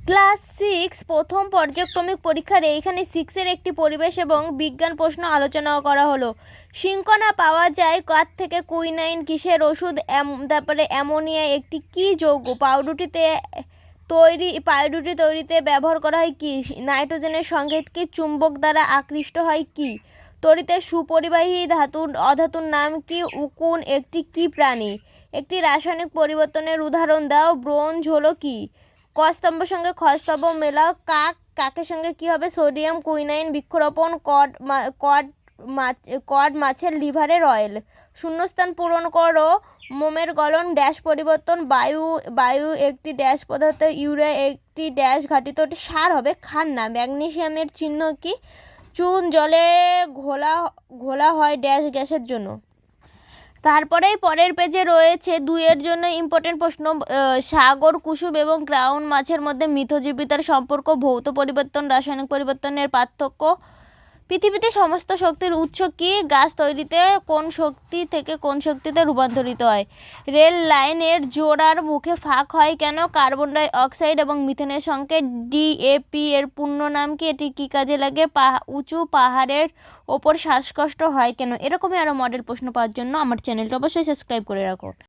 Class 6 প্রথম পর্যায়ক্রমিক পরীক্ষার এইখানে 6-এর একটি পরিবেশ এবং বিজ্ঞান প্রশ্ন আলোচনা করা হলো। সিনকোনা পাওয়া যায় কার থেকে? কুইনাইন কিসের ওষুধ? তারপরে অ্যামোনিয়া একটি কী যৌগ? পাউরুটি তৈরিতে ব্যবহার করা হয় কী? নাইট্রোজেনের সংকেত কী? চুম্বক দ্বারা আকৃষ্ট হয় কী? তড়িতের সুপরিবাহী অধাতুর নাম কী? উকুন একটি কী প্রাণী? একটি রাসায়নিক পরিবর্তনের উদাহরণ দাও। ব্রোঞ্জ হলো কী? ক স্তম্ভ সঙ্গে খ স্তম্ভ মেলাও। কাকের সঙ্গে কী হবে? সোডিয়াম। কুইনাইন বৃক্ষরোপণ। কড মাছের লিভারের অয়েল। শূন্যস্থান পূরণ করো। মোমের গলন ড্যাশ পরিবর্তন। বায়ু একটি ড্যাশ পদার্থ। ইউরিয়া একটি ড্যাশ ঘাটিত সার হবে ক্ষার না। ম্যাগনেসিয়ামের চিহ্ন কি? চুন। জলে ঘোলা হয় ড্যাশ গ্যাসের জন্য। তারপরেই পরের পেজে রয়েছে 2-এর জন্য ইম্পর্টেন্ট প্রশ্ন। সাগর কুসুম এবং ক্রাউন মাছের মধ্যে মিথজীবিতার সম্পর্ক। ভৌত পরিবর্তন রাসায়নিক পরিবর্তনের পার্থক্য। পৃথিবীতে সমস্ত শক্তির উৎস কি? গাছ তৈরিতে কোন শক্তি থেকে কোন শক্তিতে রূপান্তরিত হয়? রেল লাইনের জোড়ার মুখে ফাঁক হয় কেন? কার্বন ডাই অক্সাইড এবং মিথেনের সংকেত। ডিএপি এর পূর্ণ নাম কি? এটি কী কাজে লাগে? উঁচু পাহাড়ের ওপর শ্বাসকষ্ট হয় কেন? এরকমই আরও মডেল প্রশ্ন পাওয়ার জন্য আমার চ্যানেলটা অবশ্যই সাবস্ক্রাইব করে রাখো।